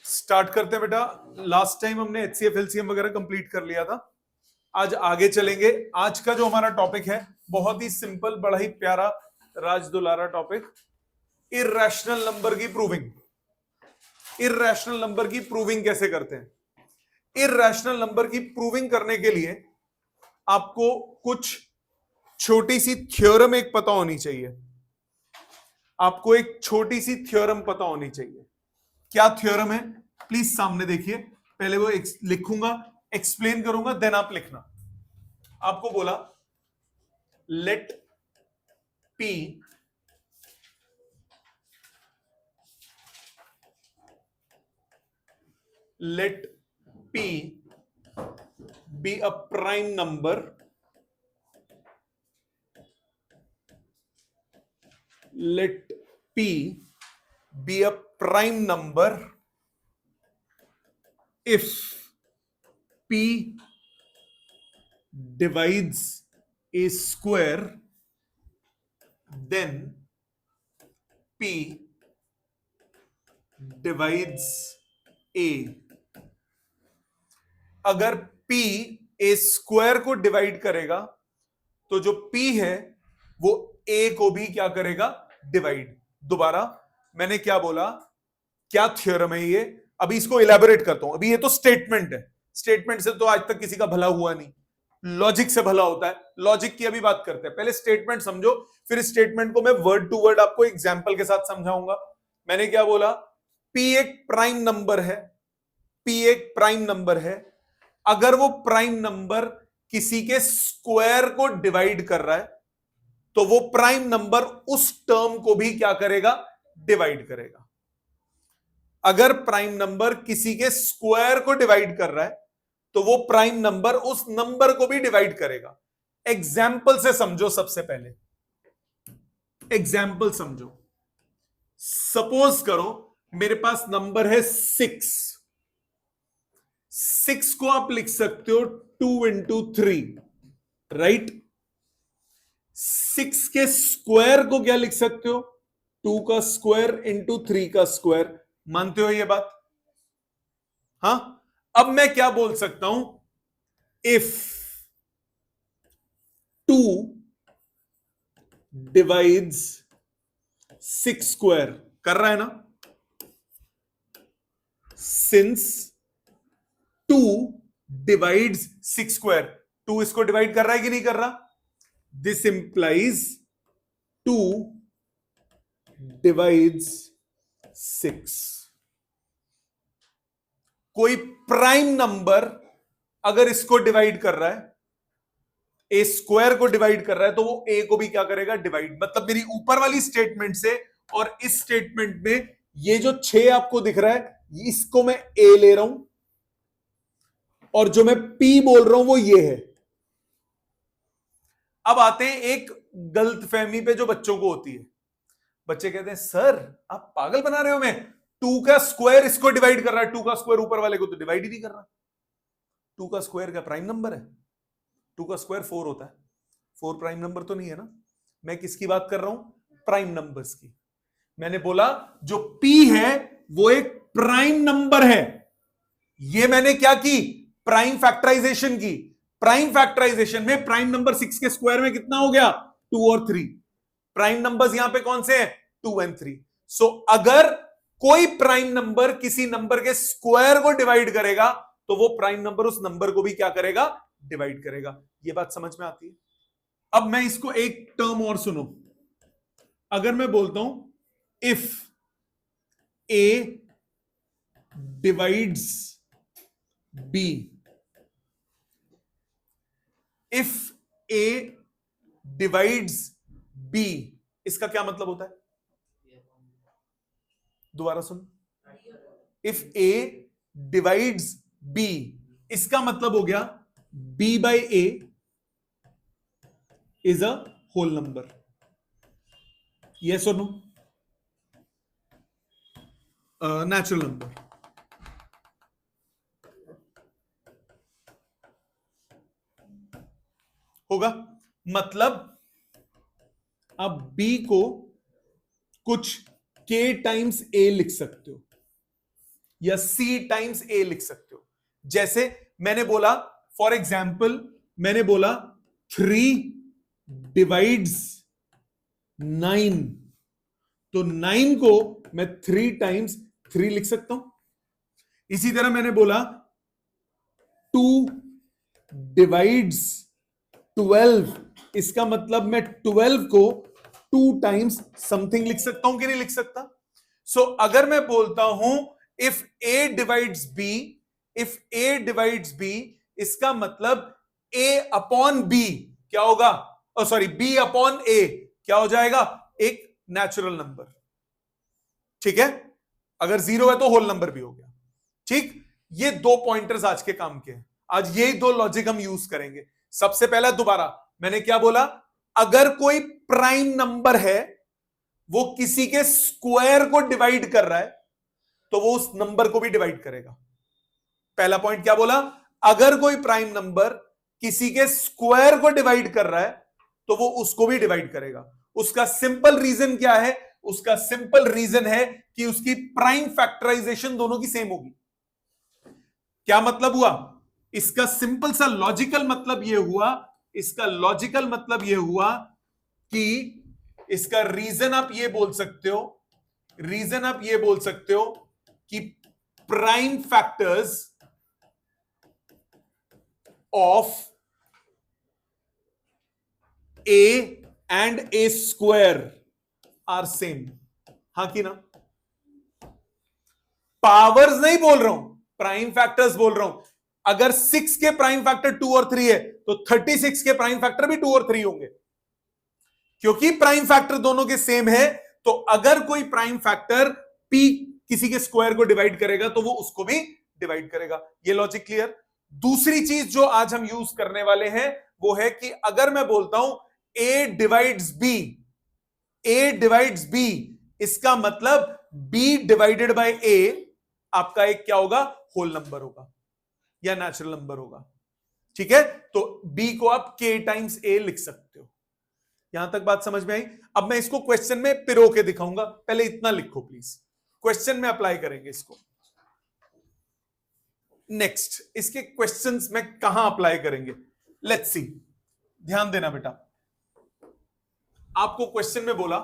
Start करते हैं बेटा। लास्ट टाइम हमने एचसीएफ एलसीएम वगैरह कंप्लीट कर लिया था। आज आगे चलेंगे। आज का जो हमारा टॉपिक है बहुत ही सिंपल, बड़ा ही प्यारा, राज दुलारा टॉपिक, इर्रेशनल नंबर की प्रूविंग। इर्रेशनल नंबर की प्रूविंग कैसे करते हैं? इर्रेशनल नंबर की प्रूविंग करने के लिए आपको कुछ छोटी सी थ्योरम एक पता होनी चाहिए। आपको एक छोटी सी थ्योरम पता होनी चाहिए। क्या थ्योरम है? प्लीज सामने देखिए। पहले वो लिखूंगा, एक्सप्लेन करूंगा, देन आप लिखना। आपको बोला let P be a prime number let p be a prime number if p divides a square, then p divides a। अगर p a स्क्वायर को डिवाइड करेगा तो जो p है वो a को भी क्या करेगा? डिवाइड। दोबारा मैंने क्या बोला? क्या थ्योरम है ये? अभी इसको इलैबोरेट करता हूं। अभी ये तो स्टेटमेंट है, स्टेटमेंट से तो आज तक किसी का भला हुआ नहीं, लॉजिक से भला होता है। लॉजिक की अभी बात करते हैं। पहले स्टेटमेंट समझो, फिर स्टेटमेंट को मैं वर्ड टू वर्ड आपको एग्जांपल के साथ समझाऊंगा। मैंने क्या बोला? p एक प्राइम नंबर है। p एक प्राइम नंबर है। अगर वो प्राइम नंबर किसी के स्क्वायर को डिवाइड कर रहा है तो वो प्राइम नंबर उस टर्म को भी क्या करेगा? डिवाइड करेगा। अगर प्राइम नंबर किसी के स्क्वायर को डिवाइड कर रहा है तो वो प्राइम नंबर उस नंबर को भी डिवाइड करेगा। एग्जाम्पल से समझो। सबसे पहले एग्जाम्पल समझो। सपोज करो मेरे पास नंबर है 6। 6 को आप लिख सकते हो 2 इंटू 3, राइट। 6 के स्क्वायर को क्या लिख सकते हो? 2 का स्क्वायर इंटू 3 का स्क्वायर। मानते हो ये बात? हां। अब मैं क्या बोल सकता हूं? इफ 2 डिवाइड्स 6 स्क्वायर, कर रहा है ना? सिंस 2 डिवाइड्स 6 स्क्वायर, 2 इसको डिवाइड कर रहा है कि नहीं कर रहा? This implies 2 divides 6। कोई प्राइम नंबर अगर इसको डिवाइड कर रहा है, ए स्क्वायर को डिवाइड कर रहा है, तो वो ए को भी क्या करेगा? डिवाइड। मतलब मेरी ऊपर वाली स्टेटमेंट से और इस स्टेटमेंट में ये जो 6 आपको दिख रहा है इसको मैं ए ले रहा हूं, और जो मैं पी बोल रहा हूं वो ये है। अब आते हैं एक गलतफहमी पे जो बच्चों को होती है। बच्चे कहते हैं सर आप पागल बना रहे हो, मैं 2 का स्क्वायर इसको डिवाइड कर रहा है, 2 का स्क्वायर ऊपर वाले को तो डिवाइड ही नहीं कर रहा। 2 का स्क्वायर क्या प्राइम नंबर है? 2 का स्क्वायर 4 होता है। 4 प्राइम नंबर तो नहीं है ना। मैं किसकी बात कर रहा हूं? प्राइम नंबर्स की। मैंने बोला जो p है वो एक प्राइम नंबर है। ये मैंने क्या की? प्राइम फैक्टराइजेशन की। प्राइम फैक्टराइजेशन में प्राइम नंबर 6 के स्क्वायर में कितना हो गया? 2 और 3। प्राइम नंबर्स यहां पे कौन से हैं? 2 एंड 3। सो अगर कोई प्राइम नंबर किसी नंबर के स्क्वायर को डिवाइड करेगा तो वो प्राइम नंबर उस नंबर को भी क्या करेगा? डिवाइड करेगा। ये बात समझ में आती है? अब मैं इसको एक टर्म और सुनो। अगर मैं बोलता हूं if A divides B, if A divides B, इसका क्या मतलब होता है? दोबारा सुन। इफ ए डिवाइड्स बी, इसका मतलब हो गया B by A is a whole number. Yes और नो? नेचुरल नंबर होगा। मतलब आप बी को कुछ के टाइम्स ए लिख सकते हो। या C टाइम्स A लिख सकते हो। जैसे मैंने बोला, फॉर एग्जाम्पल मैंने बोला 3 डिवाइड्स 9, तो 9 को मैं 3 टाइम्स 3 लिख सकता हूं। इसी तरह मैंने बोला 2 डिवाइड्स 12, इसका मतलब मैं 12 को 2 टाइम्स समथिंग लिख सकता हूं कि नहीं लिख सकता। सो अगर मैं बोलता हूं if A divides B, if A divides B, इसका मतलब A अपॉन B क्या होगा, सॉरी B अपॉन A क्या हो जाएगा, एक नेचुरल नंबर। ठीक है, अगर 0 है तो होल नंबर भी हो गया। ठीक, ये 2 पॉइंटर्स आज के काम के हैं। आज यही 2 लॉजिक हम यूज करेंगे। सबसे पहला, दोबारा मैंने क्या बोला, अगर कोई प्राइम नंबर है वो किसी के स्क्वायर को डिवाइड कर रहा है तो वो उस नंबर को भी डिवाइड करेगा। पहला पॉइंट क्या बोला, अगर कोई प्राइम नंबर किसी के स्क्वायर को डिवाइड कर रहा है तो वो उसको भी डिवाइड करेगा। उसका सिंपल रीजन क्या है, उसका सिंपल रीजन है कि उसकी प्राइम फैक्टराइजेशन दोनों की सेम होगी। क्या मतलब हुआ इसका, सिंपल सा लॉजिकल मतलब यह हुआ, इसका लॉजिकल मतलब यह हुआ कि इसका रीजन आप ये बोल सकते हो, रीजन आप ये बोल सकते हो कि prime factors of A and A square are same. हां कि ना, पावर्स नहीं बोल रहा हूं, प्राइम फैक्टर्स बोल रहा हूं। अगर 6 के प्राइम फैक्टर 2 और 3 है तो 36 के प्राइम फैक्टर भी 2 और 3 होंगे, क्योंकि प्राइम फैक्टर दोनों के सेम है। तो अगर कोई प्राइम फैक्टर P किसी के स्क्वायर को डिवाइड करेगा तो वो उसको भी डिवाइड करेगा। ये लॉजिक क्लियर। दूसरी चीज जो आज हम यूज करने वाले हैं वो है कि अगर मैं बोलता हूं A divides B, A divides B, इसका मतलब B डिवाइडेड बाय A आपका एक क्या होगा, होल नंबर होगा या नेचुरल नंबर होगा। ठीक है, तो B को आप K टाइम्स A लिख सकते हो। यहां तक बात समझ में आई। अब मैं इसको क्वेश्चन में पिरो के दिखाऊंगा, पहले इतना लिखो प्लीज, क्वेश्चन में अप्लाई करेंगे इसको। नेक्स्ट, इसके क्वेश्चंस में कहां अप्लाई करेंगे, लेट्स सी। ध्यान देना बेटा, आपको क्वेश्चन में बोला,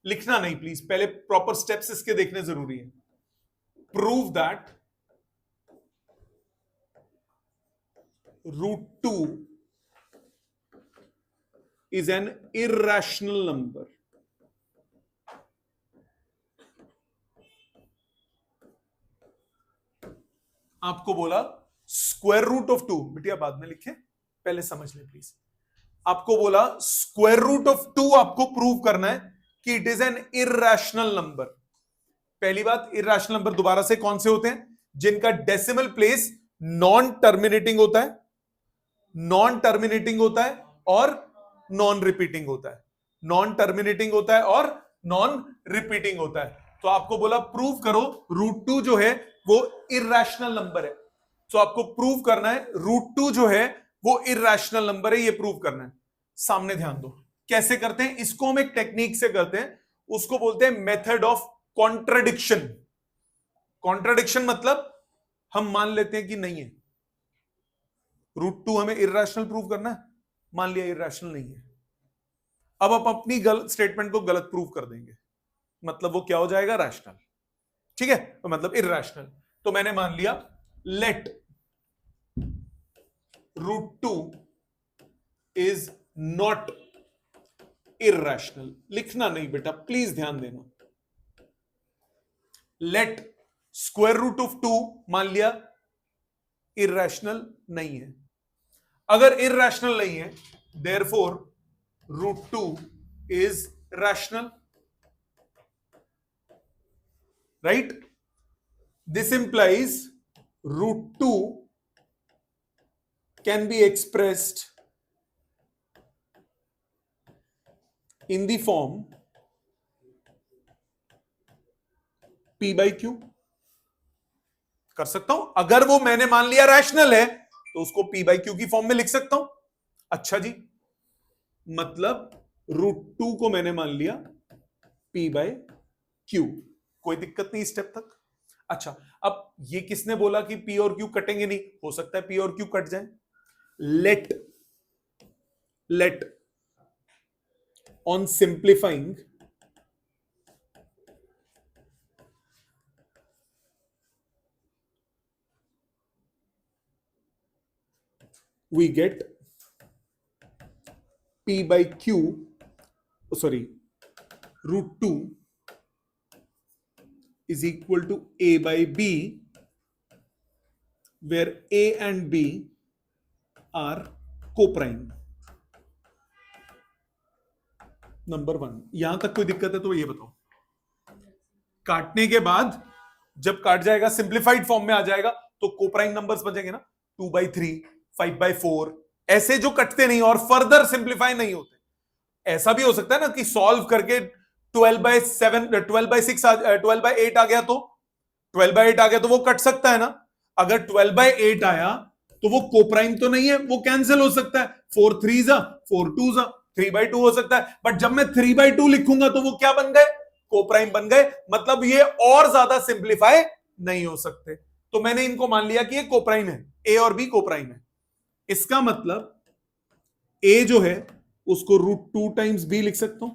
लिखना नहीं प्लीज, पहले प्रॉपर स्टेप्स इसके देखने जरूरी है। Prove that √2 is an irrational number. आपको बोला स्क्वायर रूट ऑफ 2, बिटिया बाद में लिखे, पहले समझ ले प्लीज। आपको बोला स्क्वायर रूट ऑफ 2 आपको प्रूव करना है कि it is an irrational number. पहली बात, इरैशनल नंबर दोबारा से कौन से होते हैं, जिनका डेसिमल प्लेस नॉन टर्मिनेटिंग होता है, नॉन टर्मिनेटिंग होता है और नॉन रिपीटिंग होता है, नॉन टर्मिनेटिंग होता है और नॉन रिपीटिंग होता है। तो आपको बोला प्रूव करो √2 जो है वो इरैशनल नंबर है। तो आपको प्रूव करना है √2 जो है वो इरैशनल नंबर है, ये प्रूव करना है। सामने ध्यान दो, कैसे करते हैं इसको, हम एक टेक्निक से करते हैं, उसको बोलते हैं मेथड ऑफ कॉन्ट्रडिक्शन। कॉन्ट्रडिक्शन मतलब हम मान लेते हैं कि नहीं है, √2 हमें इरैशनल प्रूव करना है, मान लिया इरैशनल नहीं है। अब आप अपनी गलत स्टेटमेंट को गलत प्रूव कर देंगे, मतलब वो क्या हो जाएगा, रैशनल। ठीक है, तो मतलब इरैशनल। तो मैंने मान लिया लेट √2 इज नॉट इरैशनल। लिखना नहीं बेटा, प्लीज ध्यान देना। लेट स्क्वायर रूट ऑफ 2 मान लिया इरैशनल नहीं है। अगर इरैशनल नहीं है, therefore √2 is rational, right. This implies √2 can be expressed in the form P by Q। कर सकता हूं, अगर वो मैंने मान लिया रैशनल है तो उसको P by Q की फॉर्म में लिख सकता हूं। अच्छा जी, मतलब √2 को मैंने मान लिया P by Q, कोई दिक्कत नहीं स्टेप तक। अच्छा, अब ये किसने बोला कि पी और क्यू कटेंगे नहीं? हो सकता है पी और क्यू कट जाए। Let on simplifying we get p by q, sorry, root 2 is equal to a by b, where a and b are co-prime. Number 1, यहां तक कोई दिक्कत है तो ये बताओ। काटने के बाद जब काट जाएगा सिंप्लीफाइड फॉर्म में आ जाएगा तो कोप्राइम नंबर्स बचेंगे ना, 2/3, 5/4, ऐसे जो कटते नहीं और फर्दर सिंप्लीफाई नहीं होते। ऐसा भी हो सकता है ना कि सॉल्व करके 12/7, 12/6, 12/8 आ गया तो 12/8 आ गया तो वो कट सकता है ना। अगर 12/8 आया तो वो कोप्राइम तो नहीं है, वो कैंसिल हो सकता है। 4 3 4 2 3/2 हो सकता है। बट जब मैं 3/2 लिखूंगा तो वो क्या बन गए? कोप्राइम बन गए। मतलब ये और ज्यादा सिंप्लीफाई नहीं हो सकते। तो मैंने इनको मान लिया कि ये कोप्राइम है, ए और बी कोप्राइम है। इसका मतलब ए जो है उसको √2 टाइम्स बी लिख सकता हूं।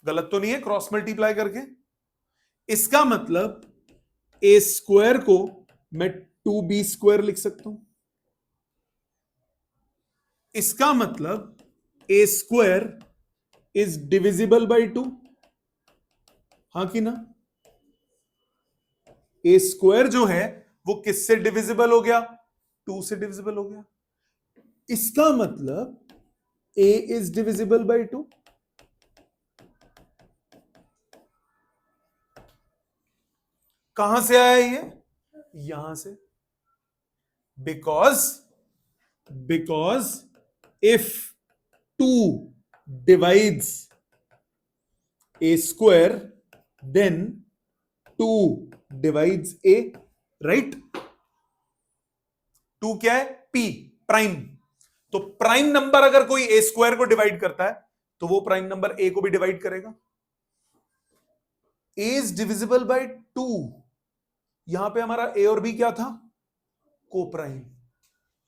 गलत तो नहीं है क्रॉस मल्टीप्लाई करके। इसका मतलब ए स्क्वायर को मैं 2b² लिख सकता हूं। इसका मतलब ए स्क्वायर इज डिविजिबल बाई 2, हां कि ना? ए स्क्वायर जो है वो किससे डिविजिबल हो गया? 2 से डिविजिबल हो गया। इसका मतलब ए इज डिविजिबल बाई 2। कहां से आया ये? यहां से। Because if 2 divides a square then 2 divides a, right? 2 क्या है? p, prime. तो प्राइम नंबर अगर कोई ए स्क्वायर को डिवाइड करता है तो वो प्राइम नंबर ए को भी डिवाइड करेगा। ए इज डिविजिबल बाय 2। यहां पे हमारा ए और बी क्या था? कोप्राइम।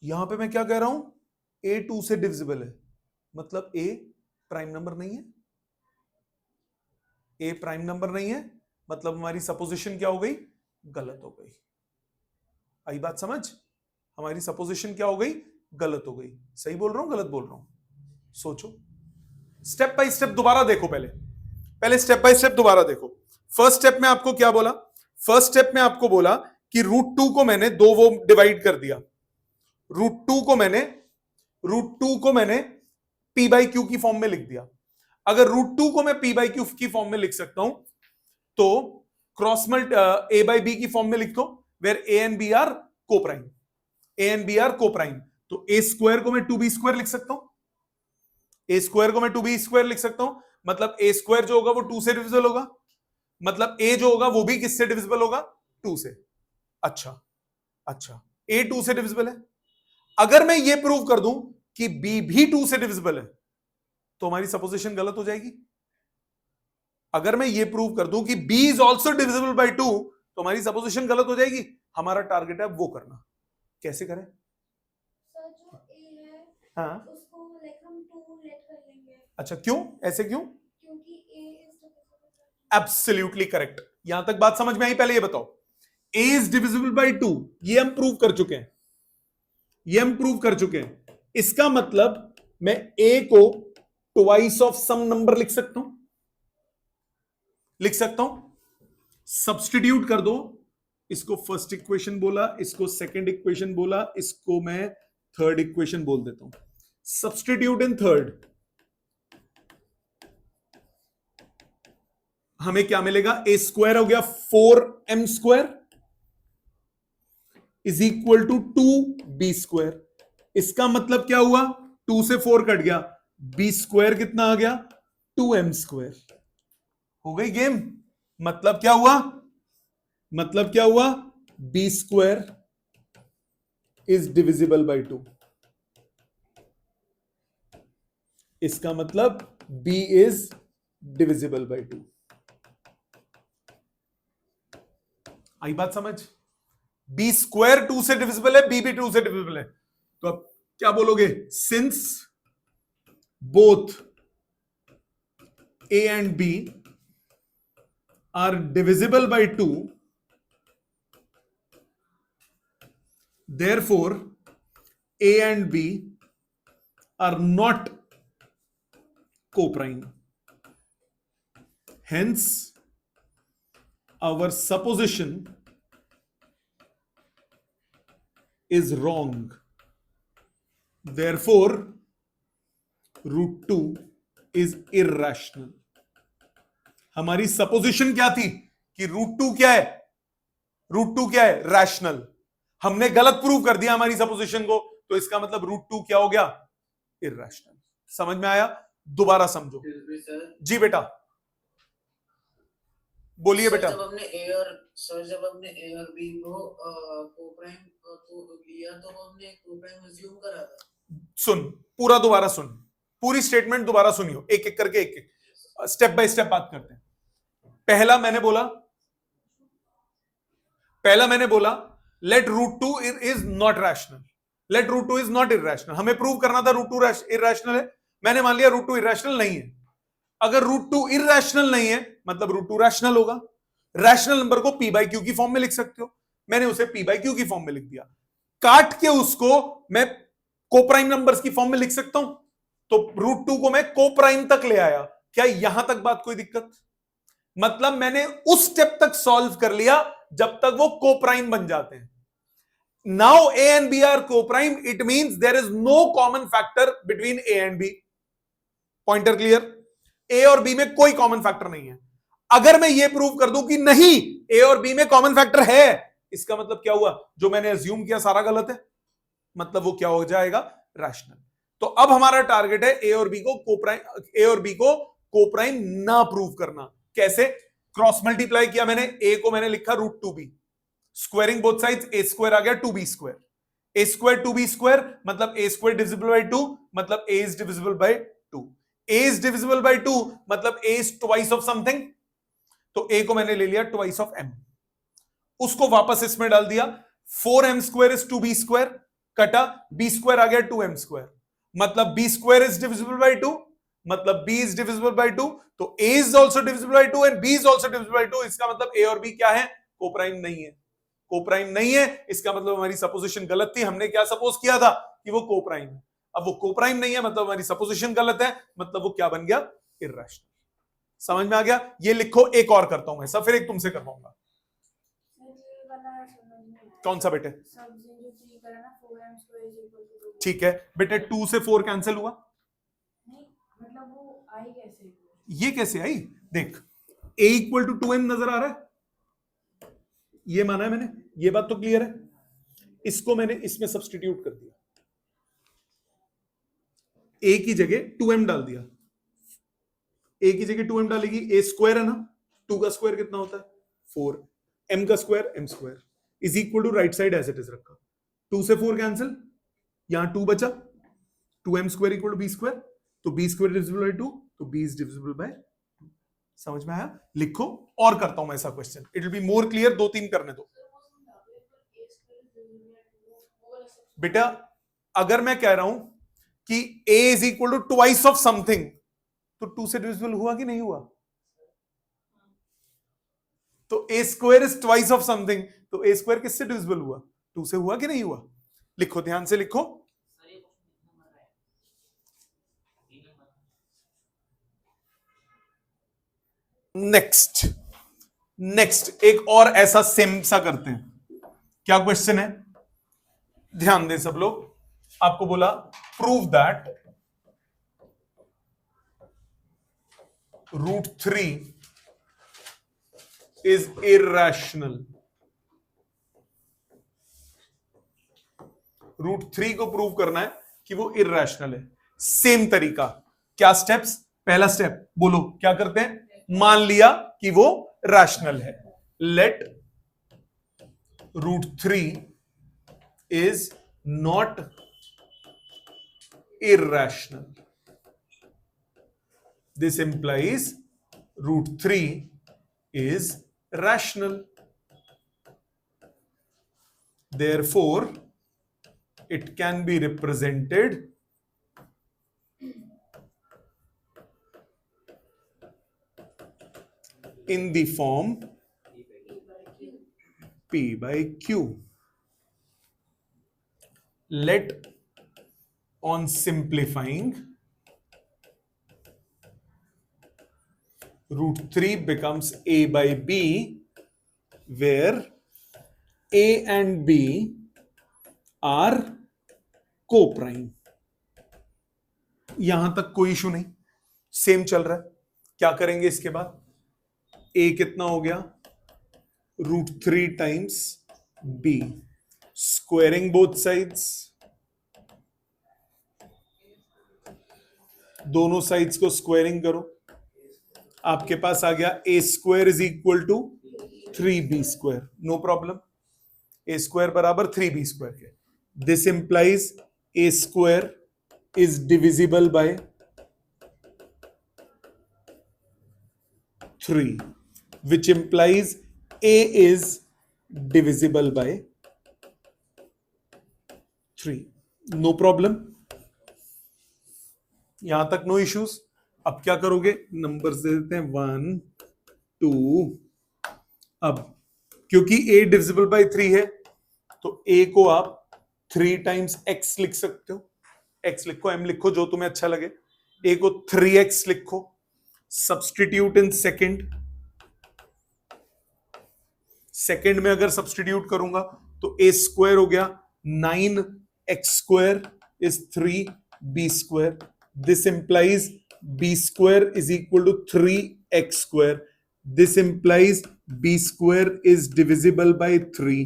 यहां पे मैं क्या कह रहा हूं? ए 2 से डिविजिबल है, मतलब ए प्राइम नंबर नहीं है। ए प्राइम नंबर नहीं है मतलब हमारी सपोजिशन क्या हो गई? गलत हो गई। आई बात समझ? हमारी सपोजिशन क्या हो गई? गलत हो गई। सही बोल रहा हूं गलत बोल रहा हूं? सोचो, स्टेप बाय स्टेप दोबारा देखो। पहले स्टेप बाय स्टेप दोबारा देखो। फर्स्ट स्टेप में आपको क्या बोला? फर्स्ट स्टेप में आपको बोला कि √2 को मैंने दो वो डिवाइड कर दिया। √2 को मैंने p बाई क्यू की फॉर्म में लिख दिया। अगर √2 को मैं p बाई क्यू की फॉर्म में लिख सकता हूं तो क्रॉस मल्ट a बाई b की फॉर्म में लिख दो, where a and b are coprime. a and b are coprime. तो a स्क्वायर को मैं 2b² लिख सकता हूं। a स्क्वायर को मैं 2b² लिख सकता हूं। मतलब a स्क्वायर जो होगा वो 2 से डिविजिबल होगा। मतलब a जो होगा वो भी किससे डिविजिबल होगा? 2 से। अच्छा, a 2 से डिविजिबल है। अगर मैं ये प्रूव कर दूं कि b भी 2 से डिविजिबल है तो हमारी सपोजिशन गलत हो जाएगी। अगर मैं ये प्रूव कर दूं कि b is also divisible by 2 तो हमारी सपोजिशन गलत हो जाएगी। हमारा टारगेट है वो करना। कैसे करें? सर जो a है हाँ, उसको हम 2 लेट कर लेंगे। अच्छा, क्यों? ऐसे क्यों? क्योंकि a is divisible. Absolutely correct. यहां तक बात समझ में आई? पहले ये बताओ, a इज डिविजिबल बाय 2, ये हम प्रूव कर चुके हैं। इसका मतलब मैं a को ट्वाइस ऑफ सम नंबर लिख सकता हूं। सब्स्टिट्यूट कर दो। इसको फर्स्ट इक्वेशन बोला, इसको सेकंड इक्वेशन बोला, इसको मैं थर्ड इक्वेशन बोल देता हूं। सब्स्टिट्यूट इन थर्ड, हमें क्या मिलेगा? ए स्क्वायर हो गया 4m² is equal to 2b²। इसका मतलब क्या हुआ? 2 से 4 कट गया, b² कितना आ गया? 2m²। हो गई गेम। मतलब क्या हुआ? b² is divisible by 2। इसका मतलब b इज डिविजिबल बाय 2। आई बात समझ? बी स्क्वायर 2 से डिविजिबल है, बी भी 2 से डिविजिबल है, तो अब क्या बोलोगे? Since both A and B are divisible by 2, therefore A and B are not coprime. Hence, our supposition is wrong. Therefore, root 2 is irrational. हमारी सपोजिशन क्या थी कि रूट 2 क्या है? रूट 2 क्या है? रैशनल। हमने गलत प्रूव कर दिया हमारी सपोजिशन को, तो इसका मतलब रूट 2 क्या हो गया? इर्रेशनल। समझ में आया? दोबारा समझो जी बेटा, बोलिए बेटा। जब हमने ए और बी को कोप्राइम तो लिया, तो हमने कोप्राइम अज्यूम करा था। सुन, पूरा दोबारा सुन, पूरी स्टेटमेंट दोबारा सुनियो, एक एक करके, एक एक स्टेप बाय स्टेप बात करते हैं। पहला मैंने बोला let root 2 is not rational, let root 2 is not irrational. हमें प्रूव करना था रूट 2 इरैशनल है, मैंने मान लिया रूट 2 इरैशनल नहीं है। अगर रूट 2 इरैशनल नहीं है मतलब रूट 2 रैशनल होगा। रैशनल नंबर को पी बाई क्यू की फॉर्म में लिख सकते हो, मैंने उसे पी बाई क्यू की फॉर्म में लिख दिया। काट के उसको मैं कोप्राइम नंबर्स की फॉर्म में लिख सकता हूं, तो रूट 2 को मैं कोप्राइम तक ले आया। क्या यहां तक बात कोई दिक्कत? मतलब मैंने उस स्टेप तक सॉल्व कर लिया जब तक वो कोप्राइम बन जाते हैं। Now A and B are co-prime, it means there is no common factor between A and B. Pointer clear? A और B में कोई कॉमन फैक्टर नहीं है। अगर मैं ये प्रूव कर दूं कि नहीं A और B में कॉमन फैक्टर है, इसका मतलब क्या हुआ? जो मैंने अज्यूम किया सारा गलत है, मतलब वो क्या हो जाएगा? रैशनल। तो अब हमारा टारगेट है A और B को कोप्राइम ना प्रूव करना। कैसे? क्रॉस मल्टीप्लाई किया मैंने, A को मैंने लिखा root 2B, squaring both sides a square आ गया 2b स्क्वायर, ए स्क्वायर 2b स्क्वायर मतलब ए स्क्वायर डिविजिबल बाय 2, मतलब a is divisible by 2। A is divisible by 2 मतलब a is twice of something, तो ए को मैंने ले लिया ट्वाइस ऑफ एम, उसको वापस इसमें डाल दिया। 4m square is 2b square, कटा b स्क्वायर आ गया 2m स्क्वायर, मतलब b square is divisible by 2, मतलब b इज डिविजिबल बाय 2, तो a is also divisible by 2 and b is also divisible by 2। इसका मतलब a और b क्या है? कोप्राइम नहीं है। कोप्राइम नहीं है इसका मतलब हमारी सपोजिशन गलत थी। हमने क्या सपोज किया था? कि वो कोप्राइम है। अब वो कोप्राइम नहीं है मतलब हमारी सपोजिशन गलत है, मतलब वो क्या बन गया? इररेशनल। समझ में आ गया? ये लिखो, एक और करता हूं ऐसा, फिर एक तुमसे करवाऊंगा। कौन सा बेटे? ठीक है बेटे, 2 से 4 कैंसिल हुआ, मतलब वो आई कैसे? ये कैसे आई? देख, a इक्वल टू 2m नजर आ रहा है, ये माना है मैंने, ये बात तो क्लियर है। इसको मैंने इसमें सब्स्टिट्यूट कर दिया, a की जगह 2m डाल दिया, a की जगह 2m डालेगी, a स्क्वायर है ना, 2 का स्क्वायर कितना होता है? 4, m का square m square is equal to right side as it is रखा, 2 से 4 कैंसिल, यहां 2 बचा, 2m square equal to b square, तो b स्क्वायर डिविजिबल बाय 2, तो b इज डिविजिबल बाय 2। समझ में आया? लिखो, और करता हूं मैं ऐसा question, it will be more clear, 2-3 करने दो बेटा। अगर मैं कह रहा हूं कि a is equal to twice of something, तो 2 से डिविजिबल हुआ कि नहीं हुआ? तो a square is twice of something, तो a स्क्वायर किससे डिविजिबल हुआ? 2 से हुआ कि नहीं हुआ? लिखो, ध्यान से लिखो। नेक्स्ट एक और ऐसा सेम सा करते हैं। क्या क्वेश्चन है? ध्यान दें सब लोग। आपको बोला prove that root 3 is irrational. Root 3 को प्रूव करना है कि वो इरैशनल है। सेम तरीका, क्या स्टेप्स? पहला स्टेप बोलो, क्या करते हैं? मान लिया कि वो रैशनल है। Let root 3 is not irrational. This implies root 3 is rational. Therefore, it can be represented in the form P by Q. Let, on simplifying, root 3 becomes A by B, where A and B are co-prime. यहां तक कोई issue नहीं, same चल रहा है. क्या करेंगे इसके बाद? A कितना हो गया? Root 3 times B. Squaring both sides, दोनों साइड्स को स्क्वेयरिंग करो. आपके पास आ गया A square is equal to 3B square. No problem. A square बराबर 3B स्क्वायर के. This implies A square is divisible by 3, which implies A is divisible by 3. No problem. यहां तक नो इश्यूज. अब क्या करोगे? नंबर्स दे देते हैं 1 2. अब क्योंकि A डिविजिबल बाय 3 है तो A को आप 3 टाइम्स x लिख सकते हो. x लिखो, m लिखो, जो तुम्हें अच्छा लगे. A को 3x लिखो. Substitute in second. सेकंड में अगर सब्सटीट्यूट करूंगा तो A स्क्वायर हो गया 9x square is 3B square. This implies B square is equal to 3x square. This implies B square is divisible by 3,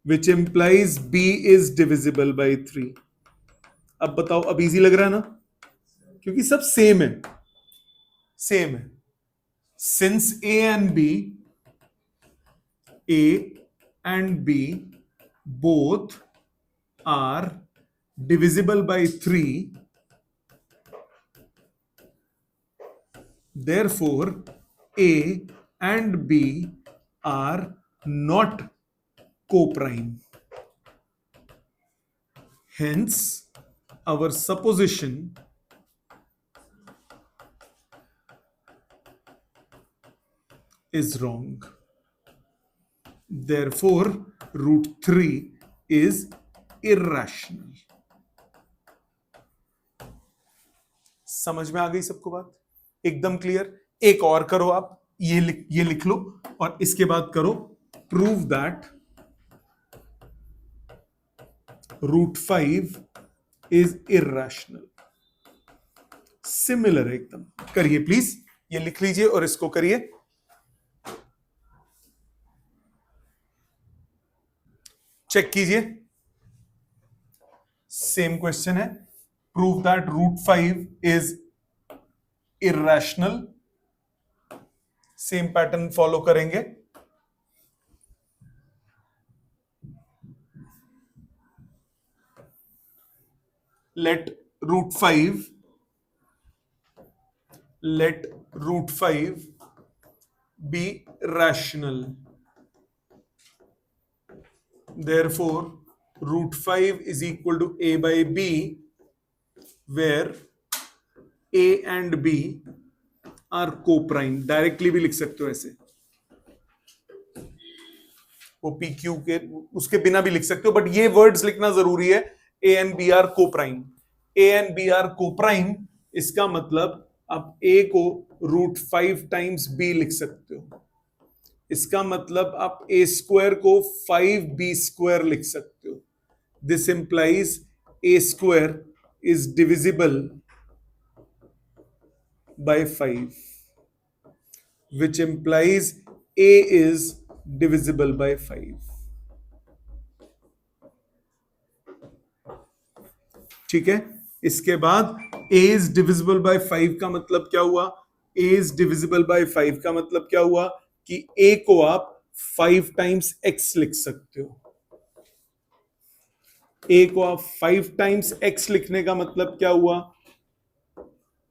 which implies B is divisible by 3. अब बताओ, अब easy लग रहा है ना? क्योंकि सब सेम है. सेम है. Since A and B both are divisible by 3, therefore A and B are not co-prime. Hence, our supposition is wrong. Therefore, root 3 is irrational. समझ में आ गई सबको बात? एकदम क्लियर. एक और करो आप, ये लिख लो और इसके बाद करो prove that root 5 is irrational. Similar एकदम. करिए प्लीज, ये लिख लीजिए और इसको करिए. चेक कीजिए. सेम क्वेश्चन है. Prove that root 5 is irrational. Same pattern follow करेंगे. let root 5 be rational. Therefore, root 5 is equal to A by B, where A and B are co-prime. Directly भी लिख सकते हो ऐसे, वो PQ के उसके बिना भी लिख सकते हो, बट ये वर्ड्स लिखना जरूरी है. A and B are co-prime. A and B are co-prime. इसका मतलब आप A को रूट 5 टाइम्स B लिख सकते हो. इसका मतलब आप A स्क्वायर को 5B स्क्वायर लिख सकते हो. This implies A square is divisible bye 5, which implies A is divisible by 5. ठीक है. इसके बाद A is divisible by 5 का मतलब क्या हुआ? A is divisible by 5 का मतलब क्या हुआ कि A को आप 5 टाइम्स X लिख सकते हो. A को आप 5 टाइम्स X लिखने का मतलब क्या हुआ?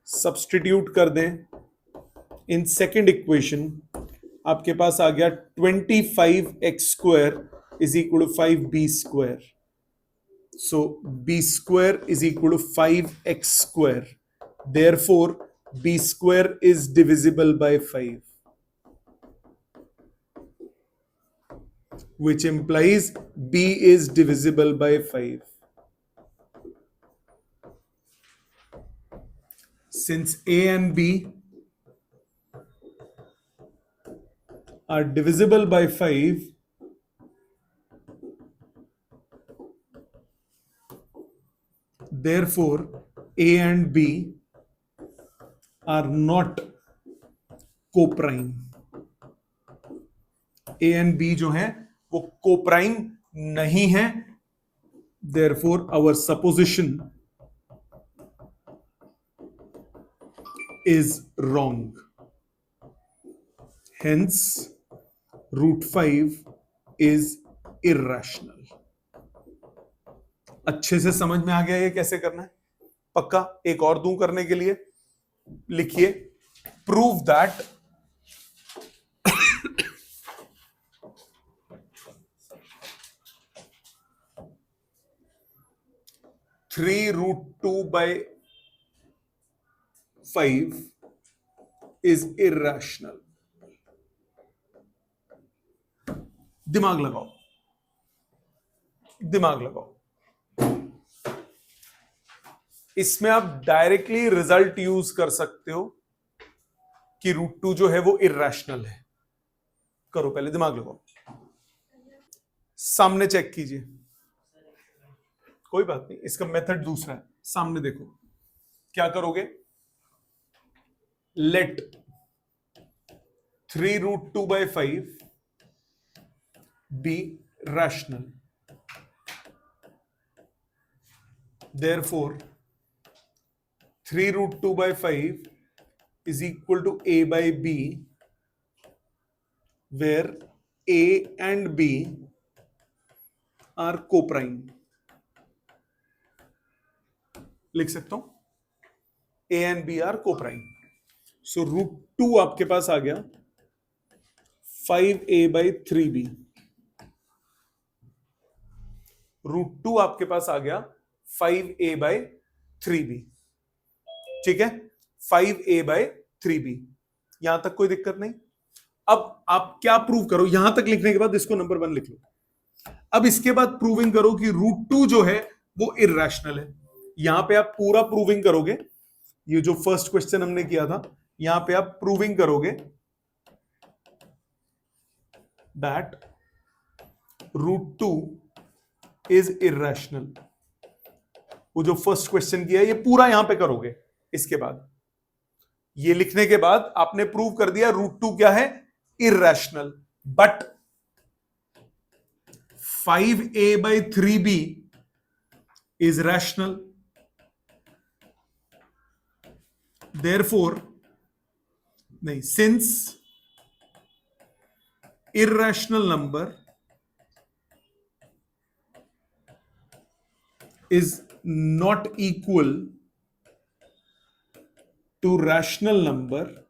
सब्स्टिट्यूट कर दें इन सेकेंड इक्वेशन. आपके पास आ गया 25x² is equal to 5b². So b² is equal to 5x². Therefore, b² is divisible by 5, which implies b is divisible by 5. Since a and b are divisible by 5, therefore a and b are not co-prime. a and b जो है वो co-prime नहीं है. Therefore our supposition is wrong. Hence √5 is irrational. अच्छे से समझ में आ गया ये कैसे करना है? पक्का एक और दूं करने के लिए. लिखिए, प्रूव दैट (3√2/5) is irrational. दिमाग लगाओ, दिमाग लगाओ. इसमें आप डायरेक्टली रिजल्ट यूज कर सकते हो कि √2 जो है वो इर्रेशनल है. करो, पहले दिमाग लगाओ. सामने चेक कीजिए, कोई बात नहीं, इसका मेथड दूसरा है. सामने देखो, क्या करोगे? Let 3√2/5 be rational. Therefore 3√2/5 is equal to a by b, where a and b are co-prime. लिख सकता हूं, a and b are co-prime. So √2 आपके पास आ गया 5a/3b. √2 आपके पास आ गया 5a/3b. ठीक है, 5a/3b. यहां तक कोई दिक्कत नहीं. अब आप क्या प्रूव करो? यहां तक लिखने के बाद इसको नंबर 1 लिख लो. अब इसके बाद प्रूविंग करो कि √2 जो है वो इर्रेशनल है. यहां पे आप पूरा प्रूविंग करोगे. ये जो फर्स्ट क्वेश्चन हमने किया था, यहां पे आप प्रूविंग करोगे दैट √2 इज इर्रेशनल. वो जो फर्स्ट क्वेश्चन किया ये पूरा यहां पे करोगे. इसके बाद ये लिखने के बाद आपने प्रूव कर दिया √2 क्या है? Irrational. But 5a/3b is rational. Therefore, नहीं, since irrational number is not equal to rational number,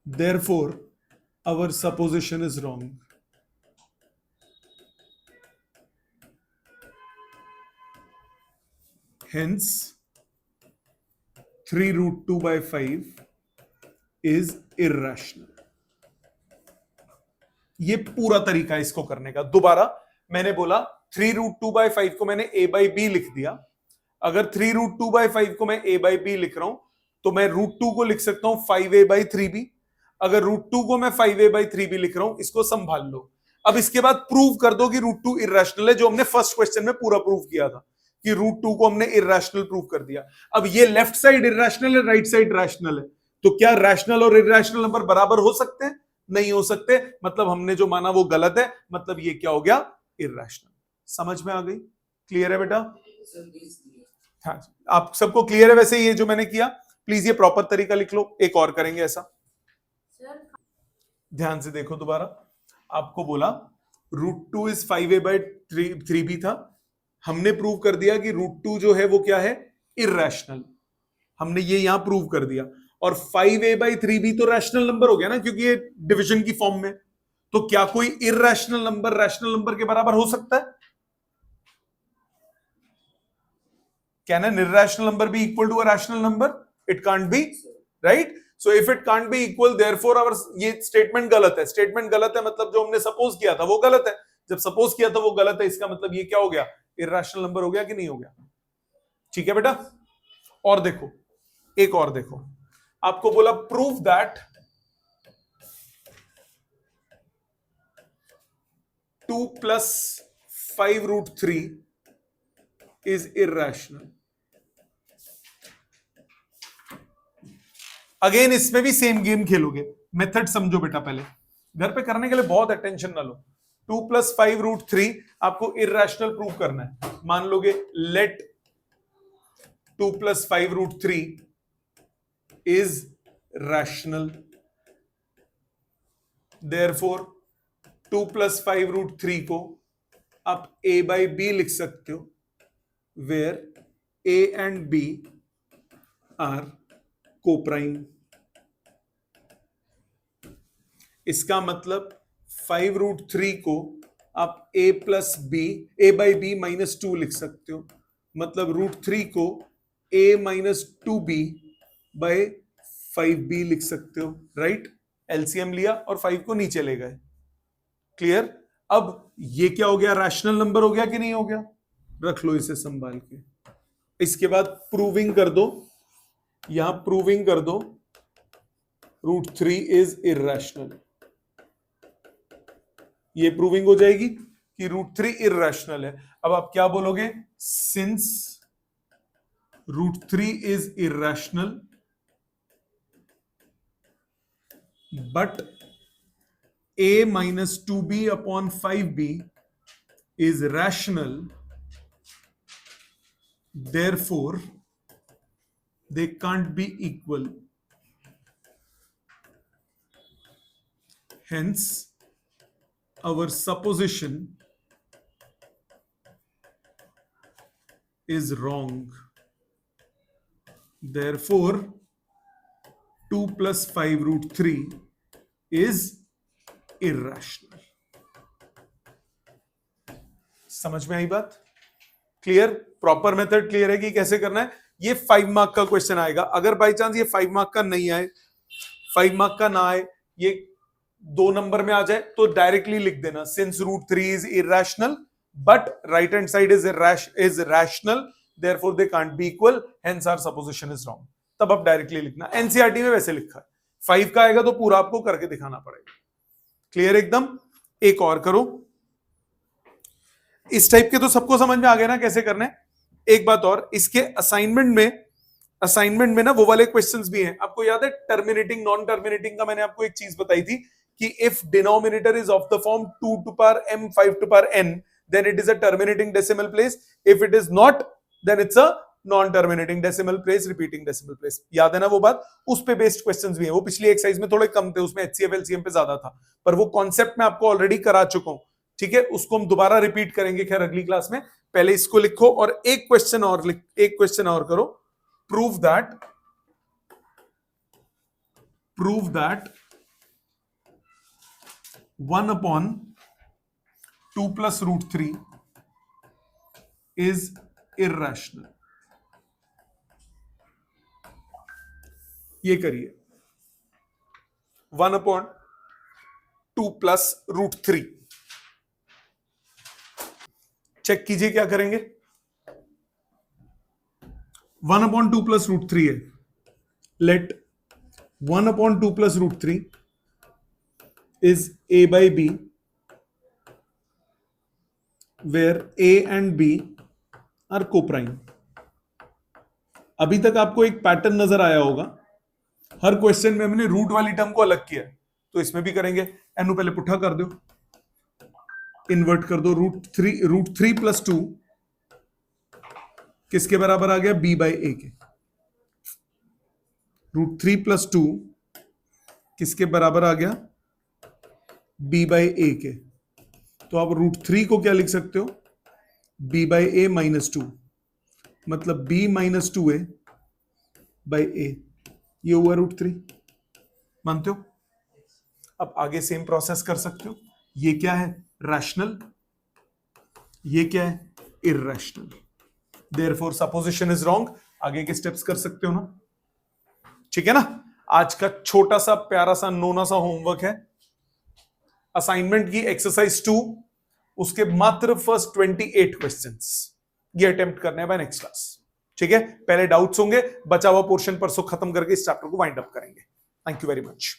therefore our supposition is wrong. Hence 3√2/5 is irrational. ये पूरा तरीका है इसको करने का. दोबारा मैंने बोला 3√2/5 को मैंने a/b लिख दिया. अगर 3√2/5 को मैं a/b लिख रहा हूं तो मैं √2 को लिख सकता हूं 5a/3b. अगर √2 को मैं 5a/3b लिख रहा हूं, इसको संभाल लो. अब इसके बाद प्रूव कर दो कि √2 इर्रेशनल है, जो हमने फर्स्ट क्वेश्चन में पूरा प्रूव किया था कि √2 को हमने इर्रेशनल प्रूव कर दिया. अब ये लेफ्ट साइड इर्रेशनल है, राइट साइड रैशनल है, तो क्या रैशनल और इर्रेशनल नंबर बराबर हो सकते हैं? नहीं हो सकते. मतलब हमने जो माना वो गलत है. मतलब ये क्या हो गया? इर्रेशनल. समझ में आ गई? क्लियर है बेटा? हाँ, आप सबको क्लियर है? वैसे ये जो मैंने किया, प्लीज ये प्रॉपर तरीका लिख लो. एक और करेंगे ऐसा. ध्यान से देखो दोबारा. आपको बोला √2 इज 5a/3b था. हमने प्रूव कर दिया कि √2 जो है वो क्या है? इर्रेशनल. हमने ये यहां प्रूव कर दिया. और 5a/3b तो रैशनल नंबर हो गया ना, क्योंकि ये डिवीजन की फॉर्म में। तो क्या कोई इरैशनल नंबर रैशनल नंबर के बराबर हो सकता है? Can an irrational number be equal to a rational number? It can't be, right? So if it can't be equal, therefore our ये स्टेटमेंट गलत है। स्टेटमेंट गलत है मतलब जो हमने सपोज किया था वो गलत है। जब सपोज किया था वो गलत है, इसका मतलब ये क्या हो गया? इरैशनल नंबर हो गया कि नहीं हो गया? ठीक है बेटा। और देखो, एक और देखो, आपको बोला prove that 2 + 5√3 is irrational। Again इसमें भी सेम गेम खेलोगे। मेथड समझो बेटा, पहले घर पे करने के लिए बहुत अटेंशन ना लो। 2 + 5√3 आपको इरैशनल प्रूव करना है। मान लोगे लेट 2 + 5√3 इज रैशनल, देयरफॉर 2 + 5√3 को आप a/b लिख सकते हो, where a and b are coprime. इसका मतलब 5√3 को आप a/b -2 लिख सकते हो, मतलब √3 को a - 2b/5b लिख सकते हो, राइट? एलसीएम लिया और 5 को नीचे ले गए। क्लियर? अब ये क्या हो गया? रैशनल नंबर हो गया कि नहीं हो गया? रख लो इसे संभाल के। इसके बाद प्रूविंग कर दो, यहां प्रूविंग कर दो √3 इज इरैशनल। ये प्रूविंग हो जाएगी कि √3 इरैशनल है। अब आप क्या बोलोगे? Since √3 is irrational but a - 2b/5b is rational, therefore they can't be equal, hence our supposition is wrong, therefore 2 + 5√3 is irrational। समझ में आई बात? क्लियर? प्रॉपर मेथड क्लियर है कि कैसे करना है? ये 5 मार्क का क्वेश्चन आएगा। अगर बाई चांस ये 5 मार्क का नहीं आए, 5 मार्क का ना आए, ये 2 नंबर में आ जाए, तो डायरेक्टली लिख देना since √3 is irrational but right hand side is rational, therefore they can't be equal, hence our supposition is wrong. तब आप डायरेक्टली लिखना। एनसीईआरटी में वैसे लिखा है। 5 का आएगा तो पूरा आपको करके दिखाना पड़ेगा। क्लियर एकदम? एक और करो। इस टाइप के तो सबको समझ में आ गया ना कैसे करने। एक बात और, इसके असाइनमेंट में ना वो वाले क्वेश्चंस भी हैं। आपको याद है टर्मिनेटिंग नॉन टर्मिनेटिंग का मैंने आपको एक चीज बताई थी कि if denominator is of the form 2m 5n then it is a terminating decimal place, if it is not then it's a non terminating decimal place, repeating decimal place. याद है ना वो बात? उस पे बेस्ड क्वेश्चंस भी हैं। वो पिछली एक्सरसाइज में थोड़े कम थे, उसमें HCF LCM पे ज्यादा था, पर वो कॉन्सेप्ट मैं आपको ऑलरेडी करा चुका हूं। ठीक है, उसको हम दोबारा रिपीट करेंगे खैर अगली क्लास में। पहले इसको लिखो और एक क्वेश्चन और करो। Prove that 1/2 + √3 is irrational। ये करिए 1/2 + √3। चेक कीजिए क्या करेंगे। 1/2 + √3 है। Late 1/2 + √3 is a/b, where a and b are coprime। अभी तक आपको एक पैटर्न नजर आया होगा। हर क्वेश्चन में हमने रूट वाली टर्म को अलग किया है, तो इसमें भी करेंगे। एन पहले पुट्ठा कर दो, इन्वर्ट कर दो। √3 + 2 किसके बराबर आ गया? b/a के। √3 + 2 किसके बराबर आ गया? b/a के। तो आप √3 को क्या लिख सकते हो? b/a - 2, मतलब b - 2a/a। ये हुआ √3, मानते हो? अब आगे सेम प्रोसेस कर सकते हो। ये क्या है? रैशनल, ये क्या है? Irrational. Therefore supposition is wrong. आगे के स्टेप्स कर सकते हो ना? ठीक है ना? आज का छोटा सा प्यारा सा नोना सा होमवर्क है, असाइनमेंट की एक्सरसाइज 2, उसके मात्र फर्स्ट 28 क्वेश्चंस ये अटेम्प्ट करने हैं बाय नेक्स्ट क्लास। ठीक है, पहले डाउट्स होंगे, बचा हुआ पोर्शन परसों खत्म करके इस चैप्टर को वाइंड अप करेंगे। Thank you very much.